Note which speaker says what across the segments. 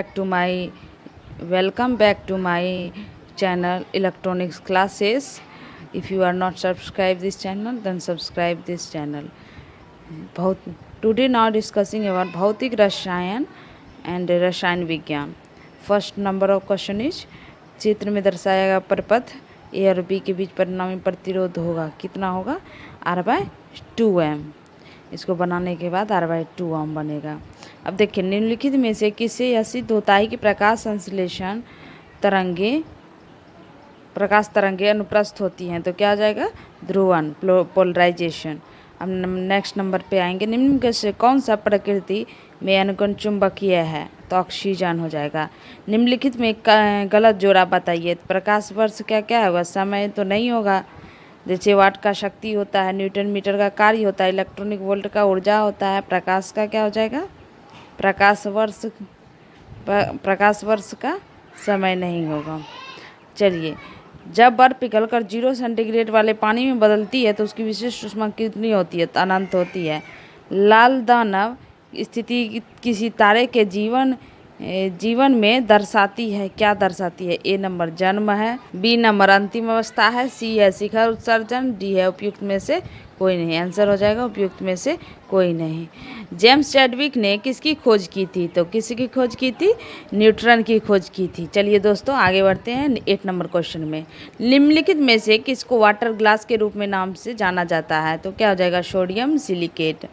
Speaker 1: Welcome back to my channel Electronics Classes. If you are not subscribed this channel, then subscribe this channel. Today now discussing about भौतिक रसायन and रसायन विज्ञान. First number of question is, चित्र में दर्शाया गया परपथ ए और B के बीच परिणामी प्रतिरोध होगा, कितना होगा? R/2m. इसको बनाने के बाद R/2m बनेगा. अब देखिए, निम्नलिखित में से किससे यह सिद्ध होता है कि प्रकाश तरंगे अनुप्रस्थ होती हैं? तो क्या आ जाएगा? ध्रुवन, पोलराइजेशन. अब नेक्स्ट नंबर पे आएंगे, निम्न में से कौन सा प्रकृति में अनुकण चुंबकीय है? तो ऑक्सीजन हो जाएगा. निम्नलिखित में गलत जोड़ा बताइए. प्रकाश वर्ष क्या क्या होगा? समय तो नहीं होगा. जैसे वाट का शक्ति होता है, न्यूटन मीटर का कार्य होता है, इलेक्ट्रॉनिक वोल्ट का ऊर्जा होता है. प्रकाश का क्या हो जाएगा? प्रकाश वर्ष का समय नहीं होगा. चलिए, जब बर्फ पिघलकर 0 सेंटीग्रेड वाले पानी में बदलती है तो उसकी विशिष्ट ऊष्मा कितनी होती है? तो अनंत होती है. लाल दानव स्थिति किसी तारे के जीवन में दर्शाती है, क्या दर्शाती है? ए नंबर जन्म है, बी नंबर अंतिम अवस्था है, सी है शिखर उत्सर्जन, डी है उपयुक्त में से कोई नहीं. आंसर हो जाएगा उपयुक्त में से कोई नहीं. जेम्स चैडविक ने किसकी खोज की थी? तो किसकी खोज की थी? न्यूट्रॉन की खोज की थी. चलिए दोस्तों, आगे बढ़ते हैं 8 नंबर क्वेश्चन में. निम्नलिखित में से किसको वाटर ग्लास के रूप में नाम से जाना जाता है? तो क्या हो जाएगा? Sodium silicate.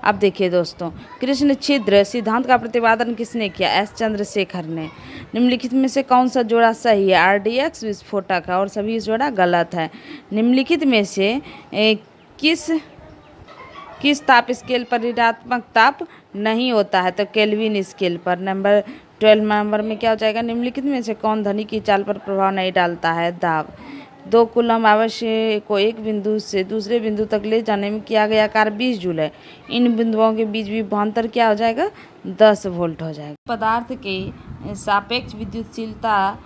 Speaker 1: अब देखिए दोस्तों, कृष्ण छिद्र सिद्धांत का प्रतिपादन किसने किया? एस चंद्रशेखर ने. निम्नलिखित में से कौन सा जोड़ा सही है? RDX विस्फोटक है और सभी जोड़ा गलत है. निम्नलिखित में से किस ताप स्केल पर ऋणात्मक ताप नहीं होता है? तो केल्विन स्केल पर. नंबर 12 नंबर में क्या हो जाएगा? निम्नलिखित में से कौन ध्वनि की चाल पर प्रभाव नहीं डालता है? दाब. 2 कूलम आवेश को एक बिंदु से दूसरे बिंदु तक ले जाने में किया गया कार्य 20 जूल है. इन बिंदुओं के बीच विभवांतर क्या हो जाएगा? 10 वोल्ट हो जाएगा. पदार्थ के सापेक्ष विद्युतशीलता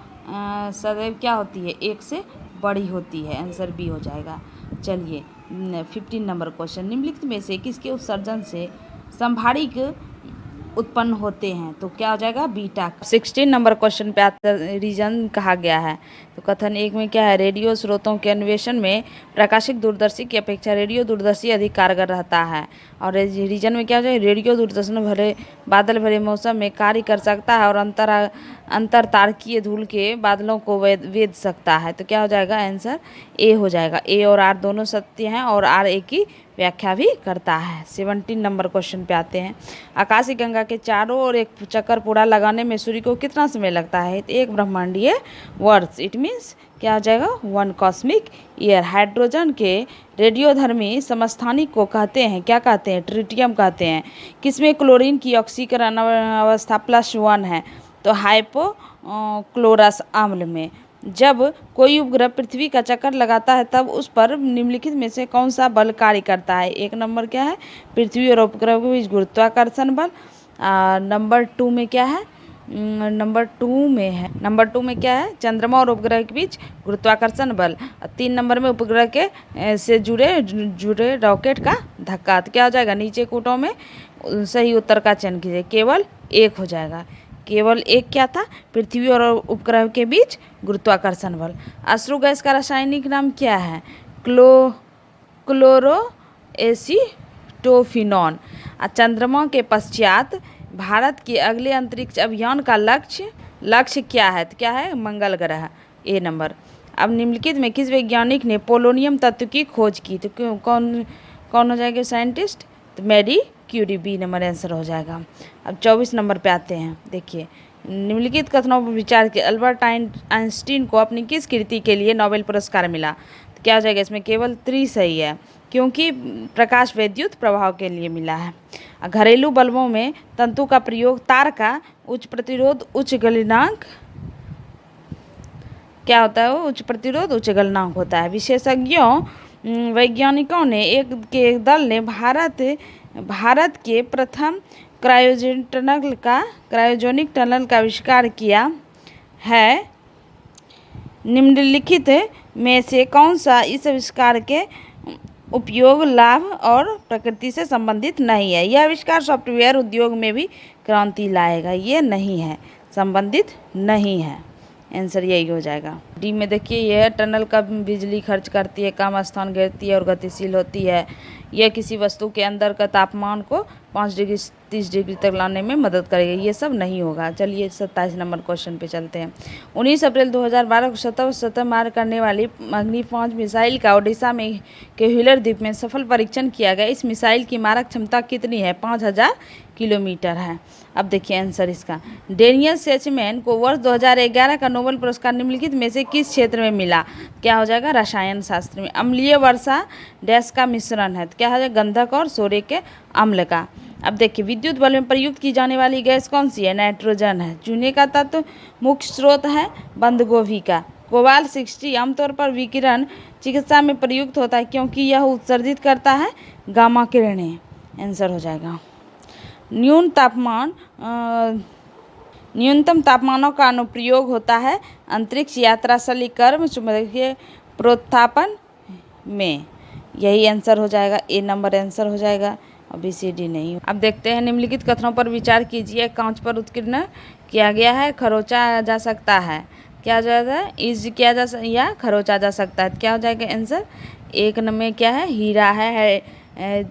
Speaker 1: सदैव क्या होती है? 1 से बड़ी होती है. आंसर बी हो जाएगा. चलिए, 15 नंबर क्वेश्चन. निम्नलिखित में से किसके उत्सर्जन से संभारिक उत्पन्न होते हैं? तो क्या हो जाएगा? बीटा. 16 नंबर क्वेश्चन पे आता रीजन कहा गया है. तो कथन 1 में क्या है? रेडियो स्रोतों के अन्वेषण में प्रकाशिक दूरदर्शी की अपेक्षा रेडियो दूरदर्शी अधिक कारगर रहता है. और रीजन में क्या हो जाएगा? रेडियो दूरदर्शन बादल भरे मौसम में कार्य कर सकता है और अंतर तारकीय धूल के बादलों को वेध सकता है. तो क्या हो जाएगा? आंसर ए हो जाएगा. ए और आर दोनों सत्य हैं और आर ए की व्याख्या भी करता है. 17 नंबर क्वेश्चन पे आते हैं. आकाशीय गंगा के चारों ओर एक चक्कर पूरा लगाने में सूर्य को कितना समय लगता है? एक ब्रह्मांडीय वर्ष. इट मीन्स क्या हो जाएगा? 1 कॉस्मिक ईयर. हाइड्रोजन के रेडियोधर्मी समस्थानिक को कहते हैं, क्या कहते हैं? ट्रिटियम कहते हैं. किसमें क्लोरीन की ऑक्सीकरण अवस्था +1 है? तो हाइपोक्लोरस अम्ल में. जब कोई उपग्रह पृथ्वी का चक्कर लगाता है तब उस पर निम्नलिखित में से कौन सा बल कार्य करता है? 1 नंबर क्या है? पृथ्वी और उपग्रह के बीच गुरुत्वाकर्षण बल. नंबर 2 में क्या है? नंबर 2 में क्या है? चंद्रमा और उपग्रह के बीच गुरुत्वाकर्षण बल. 3 नंबर में उपग्रह के से जुड़े रॉकेट का धक्का. तो क्या हो जाएगा? नीचे कूटों में सही उत्तर का चयन कीजिए. केवल 1 हो जाएगा. केवल 1 क्या था? पृथ्वी और उपग्रह के बीच गुरुत्वाकर्षण बल. अश्रु गैस का रासायनिक नाम क्या है? क्लोरो एसीटोफिनॉन. चंद्रमा के पश्चात भारत के अगले अंतरिक्ष अभियान का लक्ष्य क्या है? तो क्या है? मंगल ग्रह. ए नंबर. अब निम्नलिखित में किस वैज्ञानिक ने पोलोनियम तत्व की खोज की? तो कौन हो जाएगा साइंटिस्ट? तो Marie Curie. B number answer हो जाएगा. अब 24 नंबर पे आते हैं. देखिए, निम्नलिखित कथनों पर विचार के अल्बर्ट आइंस्टीन को अपनी किस कृति के लिए नोबेल पुरस्कार मिला? तो क्या हो जाएगा? इसमें केवल 3 सही है, क्योंकि प्रकाश वैद्युत प्रभाव के लिए मिला है. घरेलू बल्बों में तंतु का प्रयोग तार का उच्च प्रतिरोध उच्च गलनांक क्या होता है? वो उच्च प्रतिरोध उच्च गलनांक होता है. वैज्ञानिकों ने एक दल ने भारत के प्रथम क्रायोजेनिक टनल का आविष्कार किया है. निम्नलिखित में से कौन सा इस आविष्कार के उपयोग लाभ और प्रकृति से संबंधित नहीं है? यह आविष्कार सॉफ्टवेयर उद्योग में भी क्रांति लाएगा. ये नहीं है. संबंधित नहीं है। आंसर यही हो जाएगा। डी में देखिए, यह टनल कब बिजली खर्च करती है, कम स्थान घेरती है और गतिशील होती है। यह किसी वस्तु के अंदर का तापमान को 5 डिग्री से 30 डिग्री तक लाने में मदद करेगी। ये सब नहीं होगा। चलिए 27 नंबर क्वेश्चन पे चलते हैं। 19 अप्रैल 2012 को सतह मार करने वाली अग्नि 5 मिसाइल का ओडिशा में के व्हीलर द्वीप में सफल परीक्षण किया गया। इस मिसाइल की मारक क्षमता कितनी है? 5000 किलोमीटर है। अब देखिए आंसर इसका। डेनियल सेचमैन को वर्ष 2011 का नोबेल पुरस्कार निम्नलिखित में से किस क्षेत्र में मिला? क्या हो जाएगा? रसायन शास्त्र में। अम्लीय वर्षा डैश का मिश्रण है, तो क्या हो जाएगा? गंधक और सोरे के अम्ल का। अब देखिए, विद्युत बल्ब में प्रयुक्त की जाने वाली गैस कौन सी है? नाइट्रोजन है। चूने का तत्व मुख्य स्रोत है बंद गोभी का। कोबाल्ट 60 आमतौर पर विकिरण चिकित्सा में प्रयुक्त होता है क्योंकि यह उत्सर्जित करता है गामा किरणें। आंसर हो जाएगा। न्यूनतम तापमानों का अनुप्रयोग होता है अंतरिक्ष यात्रा सलीकर्म चुंबकीय प्रोत्थापन में। यही आंसर हो जाएगा। ए नंबर आंसर हो जाएगा। अभी सी डी नहीं। अब देखते हैं, निम्नलिखित कथनों पर विचार कीजिए। कांच पर उत्कीर्ण किया गया है, खरोचा जा सकता है। क्या हो जाएगा? इज किया जा या खरोचा जा सकता है। क्या हो जाएगा आंसर? एक में क्या है? हीरा है।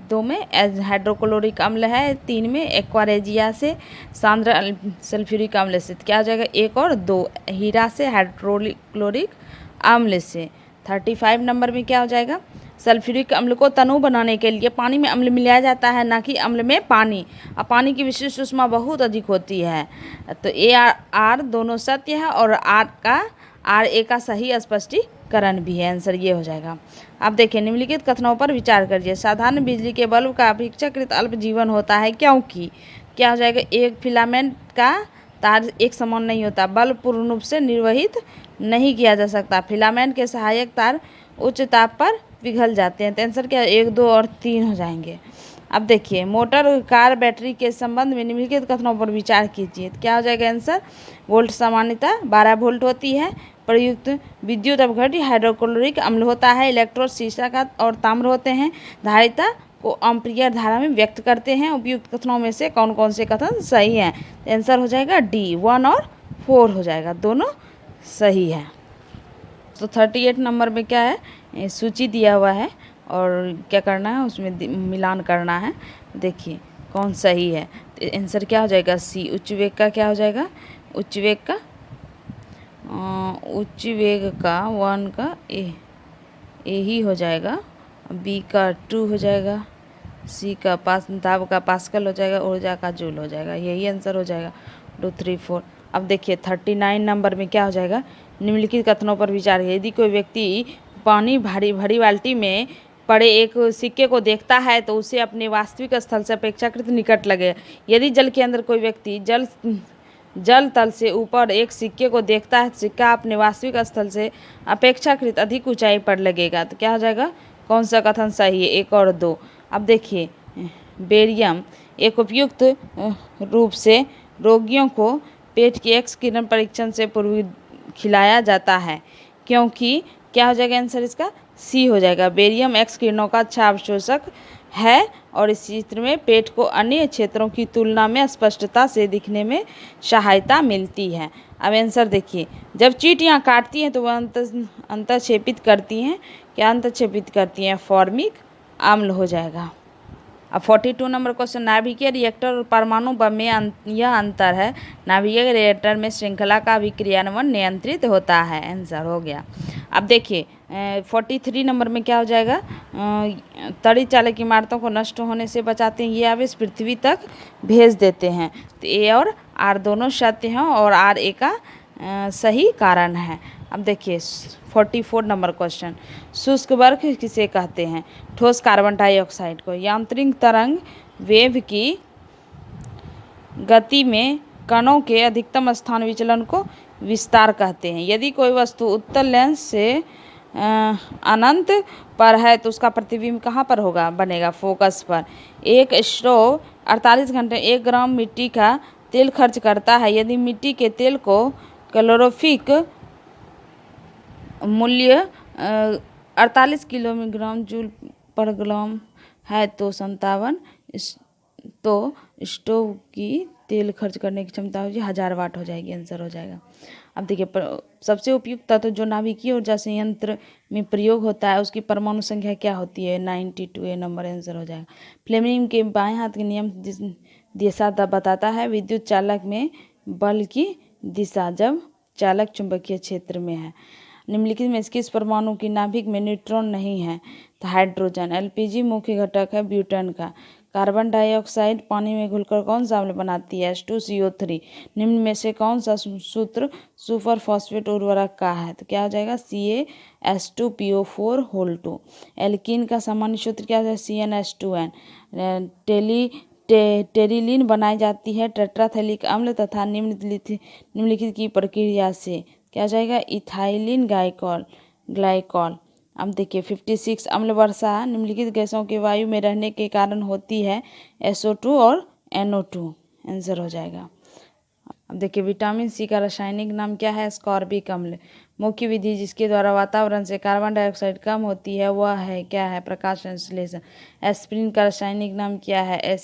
Speaker 1: 2 में हाइड्रोक्लोरिक अम्ल है। 3 में एक्वारेजिया से सांद्र सल्फ्यूरिक अम्ल से। क्या हो जाएगा? 1 और 2, हीरा से हाइड्रोक्लोरिक अम्ल से। 35 नंबर में क्या हो जाएगा? सल्फ्यूरिक अम्ल को तनु बनाने के लिए पानी में अम्ल मिलाया जाता है, ना कि अम्ल में पानी। अब पानी की विशिष्ट ऊष्मा बहुत अधिक होती है। तो ए आर दोनों सत्य है और आर ए का सही स्पष्टीकरण भी है। आंसर ये हो जाएगा। अब देखिए, निम्नलिखित कथनों पर विचार करिए। साधारण बिजली के बल्ब का अपेक्षाकृत अल्प जीवन होता है क्योंकि। क्या हो जाएगा? एक फिलामेंट का तार एक समान नहीं होता। बल्ब पूर्ण रूप से निर्वहित नहीं किया जा सकता। फिलामेंट के सहायक तार उच्च ताप पर पिघल जाते हैं। तो आंसर क्या? 1, 2 और 3 हो जाएंगे। अब देखिए, मोटर कार बैटरी के संबंध में निम्नलिखित कथनों पर विचार कीजिए। क्या हो जाएगा आंसर? वोल्ट सामान्यतः 12 वोल्ट होती है। प्रयुक्त विद्युत अपघट्य हाइड्रोक्लोरिक अम्ल होता है। इलेक्ट्रोड शीशा का और ताम्र होते हैं। धारिता को एम्पीयर धारा में व्यक्त करते हैं। उपयुक्त कथनों में से कौन कौन से कथन सही हैं? आंसर हो जाएगा डी, 1 और 4 हो जाएगा। दोनों सही है। तो 38 नंबर में क्या है? सूची दिया हुआ है और क्या करना है? उसमें मिलान करना है। देखिए कौन सही है। तो आंसर क्या हो जाएगा? सी। उच्च वेग का क्या हो जाएगा? उच्च वेग का 1 का ए ही हो जाएगा। बी का 2 हो जाएगा। सी का दाब का पास्कल हो जाएगा। ऊर्जा का जूल हो जाएगा। यही आंसर हो जाएगा। 2, 3, 4। अब देखिए 39 नंबर में क्या हो जाएगा? निम्नलिखित कथनों पर विचार है। यदि कोई व्यक्ति पानी भरी बाल्टी में पड़े एक सिक्के को देखता है तो उसे अपने वास्तविक स्थल से अपेक्षाकृत निकट लगे। यदि जल के अंदर कोई व्यक्ति जल तल से ऊपर एक सिक्के को देखता है, सिक्का अपने वास्तविक स्थल से अपेक्षाकृत अधिक ऊंचाई पर लगेगा। तो क्या हो जाएगा? कौन सा कथन सही है? 1 और 2। अब देखिए, बेरियम एक उपयुक्त रूप से रोगियों को पेट के एक्स किरण परीक्षण से पूर्व खिलाया जाता है क्योंकि। क्या हो जाएगा आंसर इसका? सी हो जाएगा। बेरियम एक्स किरणों का अच्छा अवशोषक है और इस चित्र में पेट को अन्य क्षेत्रों की तुलना में स्पष्टता से दिखने में सहायता मिलती है। अब आंसर देखिए, जब चींटियां काटती हैं तो वह अंतःक्षेपित करती हैं। क्या अंतःक्षेपित करती हैं? फॉर्मिक अम्ल हो जाएगा। अब 42 नंबर क्वेश्चन, नाभिकीय रिएक्टर और परमाणु बम में यह अंतर है। नाभिकीय रिएक्टर में श्रृंखला का अभिक्रियान्वयन नियंत्रित होता है। आंसर हो गया। अब देखिए 43 नंबर में क्या हो जाएगा? तड़ी चालक इमारतों को नष्ट होने से बचाते हैं। ये आवेश पृथ्वी तक भेज देते हैं। तो ए और आर दोनों सत्य हैं और आर ए का सही कारण है। अब देखिए 44 नंबर क्वेश्चन, शुष्क वर्ग किसे कहते हैं? ठोस कार्बन डाइऑक्साइड को। यांत्रिक तरंग वेव की गति में कणों के अधिकतम स्थान विचलन को विस्तार कहते हैं। यदि कोई वस्तु उत्तल लेंस से अनंत पर है तो उसका प्रतिबिंब कहाँ पर होगा? बनेगा फोकस पर। एक स्टोव 48 घंटे 1 ग्राम मिट्टी का तेल खर्च करता है। यदि मिट्टी के तेल को कैलोरीफिक मूल्य 48 किलोग्राम जूल पर ग्राम है तो 57 तो स्टोव की तेल खर्च करने की क्षमता हो जाए 1000 वाट हो जाएगी, आंसर हो जाएगा। अब देखिए सबसे उपयुक्त तत्व जो नाभिकीय ऊर्जा संयंत्र में प्रयोग होता है उसकी परमाणु संख्या क्या होती है, 92, ए नंबर आंसर हो जाएगा। फ्लेमिंग के बाएं हाथ के नियम दिशा बताता है विद्युत चालक में बल की दिशा जब चालक चुंबकीय क्षेत्र में है। निम्नलिखित में किस परमाणु की नाभिक में न्यूट्रॉन नहीं है, तो हाइड्रोजन। एलपीजी मुख्य घटक है ब्यूटेन का। कार्बन डाइऑक्साइड पानी में घुलकर कौन सा अम्ल बनाती है, H2CO3। निम्न में से कौन सा सूत्र सुपर फॉस्फेट उर्वरक का है, तो क्या हो जाएगा, CaH2PO4 एल्कीन का सामान्य सूत्र क्या है, CnH2n। टेरिलीन बनाई जाती है टेट्राथैलिक अम्ल तथा निम्नलिखित की प्रक्रिया से, क्या हो जाएगा, इथाइलिन ग्लाइकॉल। अब देखिए 56 अम्ल वर्षा निम्नलिखित गैसों के वायु में रहने के कारण होती है, SO2 और NO2 आंसर हो जाएगा। अब देखिए विटामिन सी का रासायनिक नाम क्या है, स्कॉर्बिक अम्ल। मुख्य विधि जिसके द्वारा वातावरण से कार्बन डाइऑक्साइड कम होती है वह है क्या है, प्रकाश संश्लेषण। एस्पिरिन का रासायनिक नाम क्या है,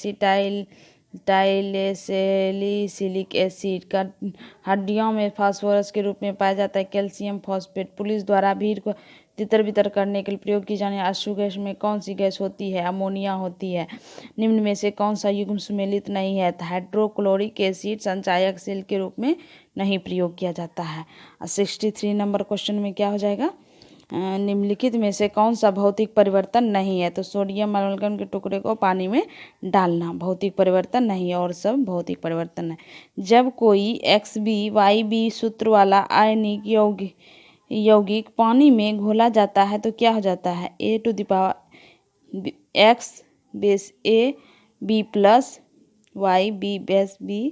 Speaker 1: टाइलेसिलिक एसिड का हड्डियों में फास्फोरस के रूप में पाया जाता है, कैल्शियम फॉस्फेट। पुलिस द्वारा भीड़ को तितर बितर करने के लिए प्रयोग की जाने आशु गैस में कौन सी गैस होती है, अमोनिया होती है। निम्न में से कौन सा युग्म सुमेलित नहीं है, हाइड्रोक्लोरिक एसिड संचायक सेल के रूप में नहीं प्रयोग किया जाता है। 63 नंबर क्वेश्चन में क्या हो जाएगा, निम्नलिखित में से कौन सा भौतिक परिवर्तन नहीं है, तो सोडियम अमलगम के टुकड़े को पानी में डालना भौतिक परिवर्तन नहीं है और सब भौतिक परिवर्तन है। जब कोई XbYb सूत्र वाला आयनिक यौगिक पानी में घोला जाता है तो क्या हो जाता है, A⁴ base A B plus Y B base B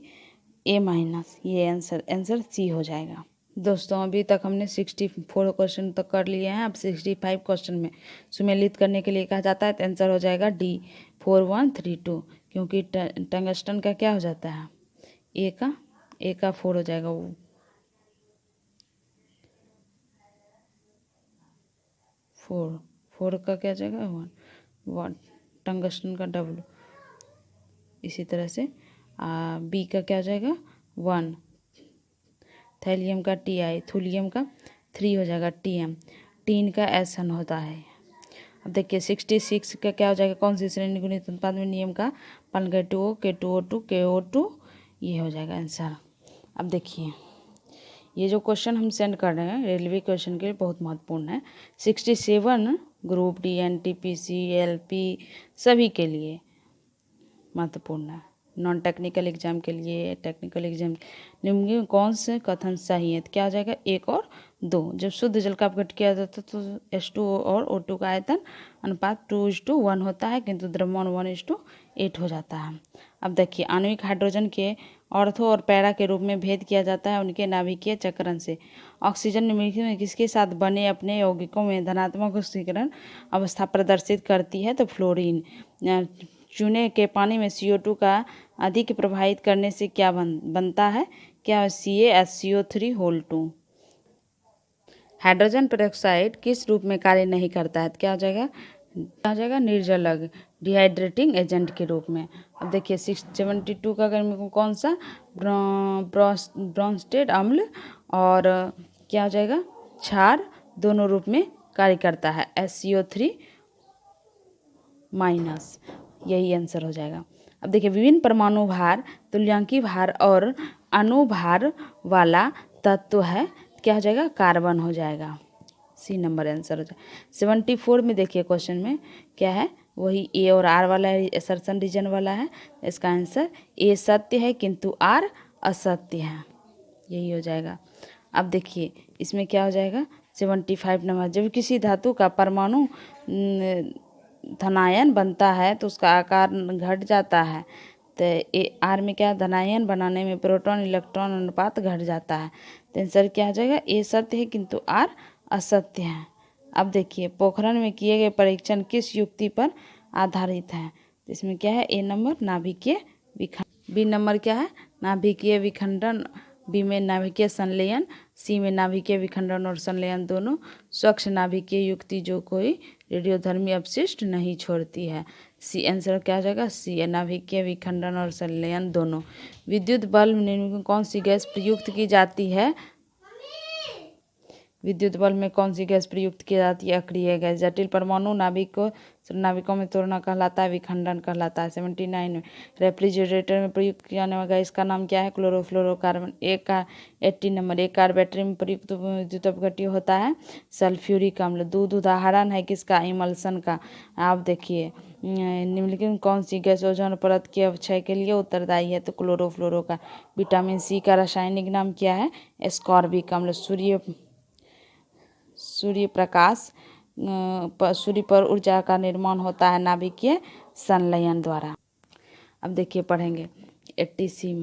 Speaker 1: A-। ये आंसर सी हो जाएगा। दोस्तों अभी तक हमने 64 क्वेश्चन तक कर लिए हैं। अब 65 क्वेश्चन में सुमेलित करने के लिए कहा जाता है तो आंसर हो जाएगा D 4132, क्योंकि टंगस्टन का क्या हो जाता है, ए का 4 हो जाएगा, वो 4 का क्या जाएगा 1 टंगस्टन का W। इसी तरह से बी का क्या हो जाएगा 1, थैलियम का Ti, थूलियम का 3 हो जाएगा Tm, टीन का SN होता है। अब देखिए 66 का क्या हो जाएगा, कौन सी श्रेणी गुणित अनुपात में नियम का पालन करे, K2O K2O2 KO2, ये हो जाएगा आंसर। अब देखिए ये जो क्वेश्चन हम सेंड कर रहे हैं रेलवे क्वेश्चन के लिए बहुत महत्वपूर्ण है। 67 ग्रुप डी NTPC LP सभी के लिए महत्वपूर्ण है। नॉन टेक्निकल एग्जाम के लिए, टेक्निकल एग्जाम निम्न में कौन से कथन सही है, तो क्या हो जाएगा 1 और 2। जब शुद्ध जल का अपघट किया जाता है तो H2O और O2 का आयतन अनुपात 2:1 होता है, किंतु द्रव्यमान 1:8 हो जाता है। अब देखिए आणविक हाइड्रोजन के ऑर्थो और पैरा के रूप में भेद किया जाता है उनके नाभिकीय चक्रण से। ऑक्सीजन निम्नलिखित में किसके साथ बने अपने यौगिकों में धनात्मक ऑक्सीकरण अवस्था प्रदर्शित करती है, तो फ्लोरीन। चूने के पानी में CO2 का अधिक प्रभावित करने से क्या बनता है, क्या CaHCO3 हाइड्रोजन पेरोक्साइड किस रूप में कार्य नहीं करता है, तो क्या हो जाएगा निर्जलग डिहाइड्रेटिंग एजेंट के रूप में। अब देखिए 672 का अगर कौन सा ब्रोंस्टेड अम्ल और क्या हो जाएगा क्षार दोनों रूप में कार्य करता है, SCO3-, यही आंसर हो जाएगा। अब देखिए विभिन्न परमाणु भार, तुल्यांकी भार और अनुभार वाला तत्व है, क्या हो जाएगा कार्बन हो जाएगा, C नंबर आंसर हो जाएगा। 74 में देखिए क्वेश्चन में क्या है, वही A और R वाला है, असर्शन रीजन वाला है। इसका आंसर A सत्य है किंतु R असत्य है, यही हो जाएगा। अब देखिए इसमें क्या हो जाएगा 75 नंबर, जब किसी धातु का परमाणु धनायन बनता है तो उसका आकार घट जाता है, तो R में क्या धनायन बनाने में प्रोटॉन इलेक्ट्रॉन अनुपात घट जाता है, तो आंसर क्या हो जाएगा A सत्य है किंतु R असत्य है। अब देखिए पोखरण में किए गए परीक्षण किस युक्ति पर आधारित है, तो इसमें क्या है A नंबर नाभिकीय विखंडन, B नंबर क्या है नाभिकीय विखंडन, B में नाभिकीय संलयन, C में नाभिकीय विखंडन और संलयन दोनों, स्वच्छ नाभिकीय युक्ति जो कोई रेडियोधर्मी अपशिष्ट नहीं छोड़ती है। सी आंसर क्या हो जाएगा सी, नाभिकीय विखंडन और संलयन दोनों। विद्युत बल्ब निम्न में कौन सी गैस प्रयुक्त की जाती है? विद्युत बल्ब में कौन सी गैस प्रयुक्त की जाती है? अक्रिय गैस। जटिल परमाणु नाभिकों में तोड़ना कहलाता है विखंडन कहलाता है। 79 में रेफ्रिजरेटर में प्रयुक्त किया जाने वाला गैस का नाम क्या है? क्लोरोफ्लोरोकार्बन। 80 नंबर एक कार बैटरी में प्रयुक्त विद्युत अपघट्य होता है सल्फ्यूरिक अम्ल। दूध उदाहरण है किसका? इमल्सन का। आप देखिए निम्नलिखित में कौन सी गैस ओजोन परत के अवक्षय के लिए उत्तरदायी है? तो क्लोरोफ्लोरो का। विटामिन सी का रासायनिक नाम क्या है? एस्कॉर्बिक अम्ल। सूर्य पर ऊर्जा का निर्माण होता है नाभिकीय संलयन द्वारा। अब देखिए पढ़ेंगे 83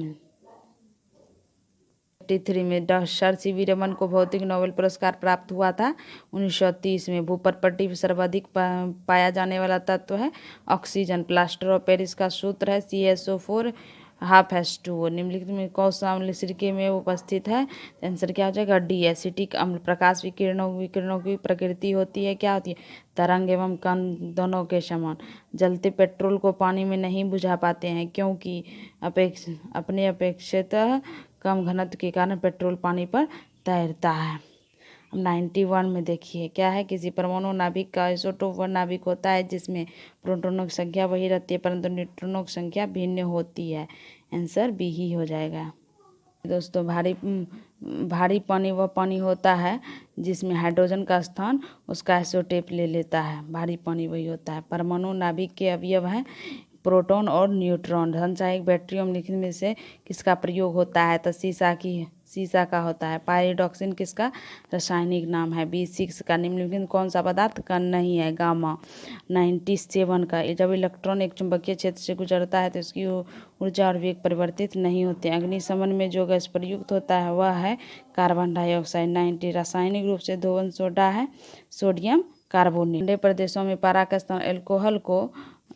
Speaker 1: में सर सीवी रमन को भौतिक नोबेल पुरस्कार प्राप्त हुआ था 1930 में। भूपर्पट्टी पर सर्वाधिक पाया जाने वाला तत्व है ऑक्सीजन। प्लास्टर ऑफ पेरिस का सूत्र है CaSO4 ½ निम्नलिखित में कौन सा अम्ल सिरके में उपस्थित है? आंसर क्या हो जाएगा डी, एसिटिक अम्ल। प्रकाश विकिरणों की प्रकृति होती है क्या होती है? तरंग एवं कण दोनों के समान। जलते पेट्रोल को पानी में नहीं बुझा पाते हैं क्योंकि अपने अपेक्षित कम घनत्व के कारण पेट्रोल पानी पर तैरता है। 91 में देखिए क्या है? किसी परमाणु नाभिक का आइसोटोप वह नाभिक होता है जिसमें प्रोटॉनों की संख्या वही रहती है परंतु न्यूट्रॉनों की संख्या भिन्न होती है। आंसर बी ही हो जाएगा। दोस्तों भारी पानी वह पानी होता है जिसमें हाइड्रोजन का स्थान उसका आइसोटोप ले लेता है। भारी पानी वही होता है। परमाणु नाभिक के अवयव हैं प्रोटॉन और न्यूट्रॉन। धनसहायक बैटरियों में लिखने में से किसका प्रयोग होता है? तो सीसा का होता है। पायरिडॉक्सिन किसका रासायनिक नाम है? B6 का। निम्नलिखित कौन सा पदार्थ कण नहीं है? गामा। 97 का। जब इलेक्ट्रॉन एक चुंबकीय क्षेत्र से गुजरता है तो इसकी ऊर्जा और वेग परिवर्तित नहीं होते। अग्निशमन में जो गैस प्रयुक्त होता है वह है कार्बन डाइऑक्साइड। 90 रासायनिक रूप से धोवन सोडा है सोडियम कार्बोनेट। ठंडे प्रदेशों में पारा का स्थान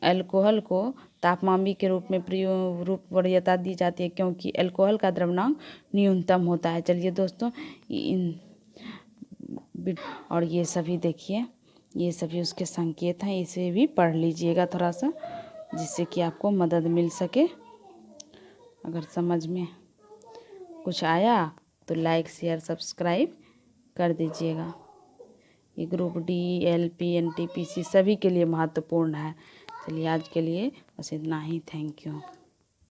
Speaker 1: अल्कोहल को तापमापी के रूप में वरीयता दी जाती है क्योंकि अल्कोहल का द्रव्यमान न्यूनतम होता है। चलिए दोस्तों और ये सभी देखिए ये सभी उसके संकेत हैं, इसे भी पढ़ लीजिएगा थोड़ा सा जिससे कि आपको मदद मिल सके। अगर समझ में कुछ आया तो लाइक शेयर सब्सक्राइब कर दीजिएगा। ये ग्रुप D, LP, NTPC सभी के लिए महत्वपूर्ण है। चलिए आज के लिए बस इतना ही। Thank you.